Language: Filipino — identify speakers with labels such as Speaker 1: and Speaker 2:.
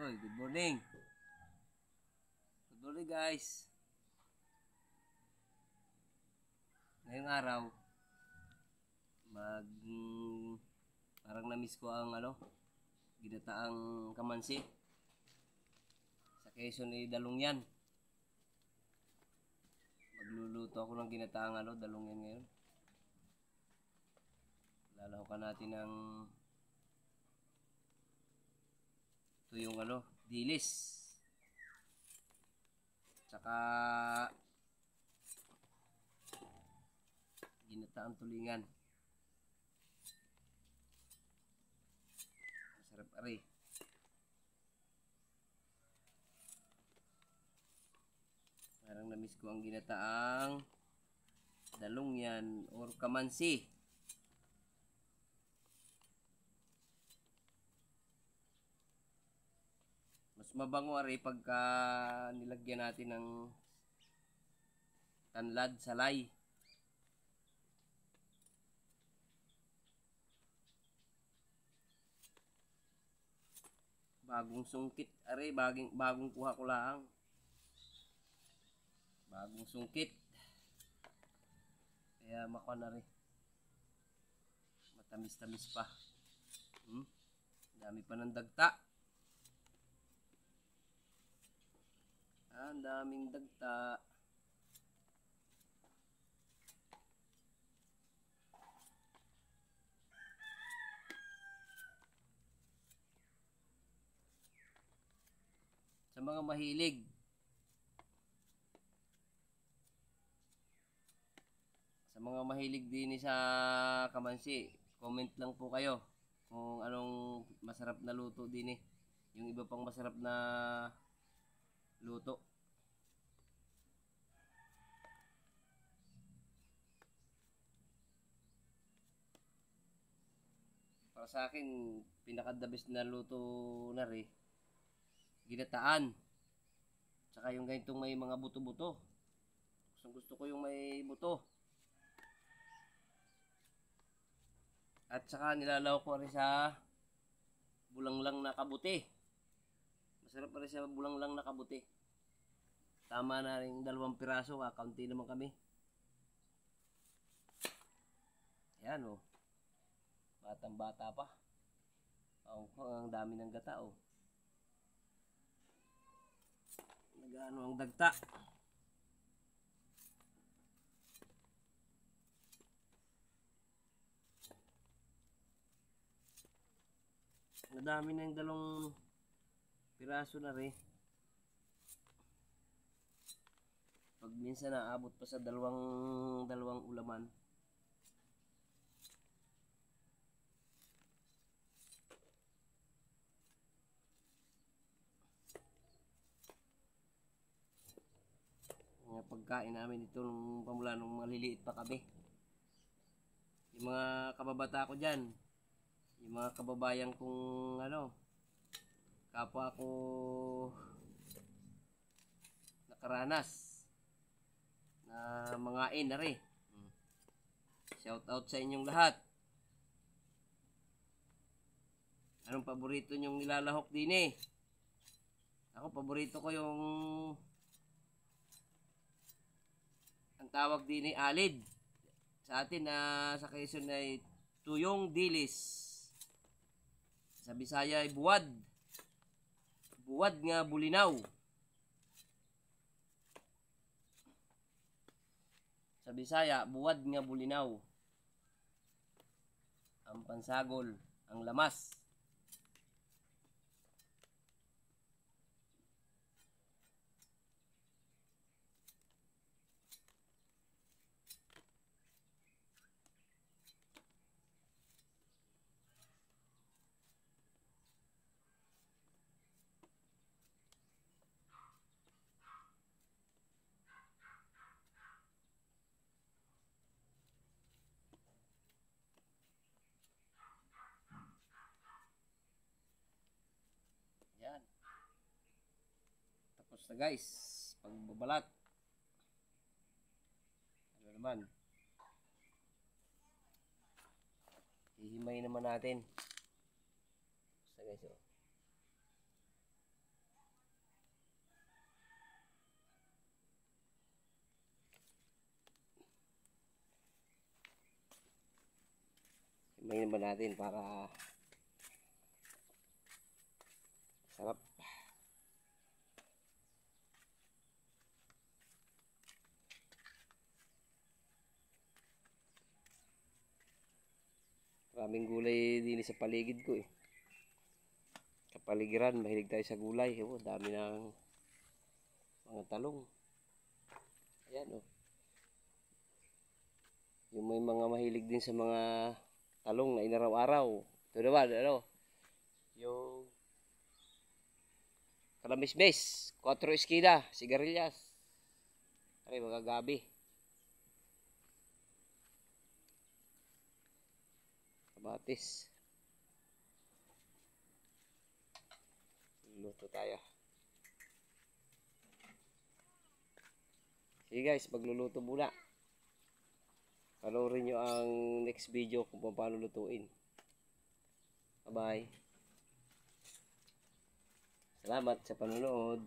Speaker 1: Oy, good morning. Good morning guys. Ngayong araw, mag parang na-miss ko ang ginataang kamansi. Sa Quezon ay dalungyan. Magluluto ako ng ginataang dalungyan ngayon. Lalahukan natin ng tuyong dilis. Tsaka ginataang tulingan. Masarap ari. Parang na-miss ko ang ginataang dalungyan or kamansi. Mas mabango ari pagka nilagyan natin ng tanlad salay. Bagong sungkit ari, bagong kuha ko lang. Bagong sungkit. Kaya makuha na rin. Matamis-tamis pa. Dami pa ng dagta. Ang daming dagta. Sa mga mahilig din sa kamansi, comment lang po kayo kung anong masarap na luto din yung iba pang masarap na luto. Para sa akin, pinaka-the best na luto na rin, ginataan. Tsaka yung ganitong may mga buto-buto. Gusto ko yung may buto. At saka nilalaw ko rin sa bulanglang na kabuti. Masarap pa rin sa bulanglang na kabuti. Tama na rin 2 piraso, kakaunti naman kami. Ayan o. Batang bata pa. Ang dami ng gata o. Nagano ang dagta. Nadami na yung 2 piraso na rin. Pag minsan naabot pa sa dalawang ulaman. Yung pagkain namin ito nung pamula nung maliliit pa kami. Yung mga kababata ko dyan, yung mga kababayan kong kapwa ko nakaranas na mga inari. Shout out sa inyong lahat. Anong paborito nyong nilalahok din Ako, paborito ko yung ang tawag din alid. Sa atin sa Quezon ay tuyong dilis. Sa Bisaya ay buwad. Buwad nga bulinaw. Sa Bisaya, buwad nga bulinaw. Ang pansagol, ang lamas. Yan. Tapos na guys, pagbabalat. Ano naman? Hihimay naman natin. Basta guys, Kumain naman natin para sarap. Maraming gulay din sa paligid ko eh. Kapaligiran, mahilig tayo sa gulay. Oh, dami ng mga talong. Ayan oh. Yung may mga mahilig din sa mga talong na inaraw-araw. Ito naman, ano? Yung kalamismis, 4 eskina, sigarilyas. Ay, mga gabi. Kamatis. Luto tayo. Sige guys, magluluto muna. Panoorin nyo ang next video kung paano lutuin. Bye-bye. Salamat sa panonood.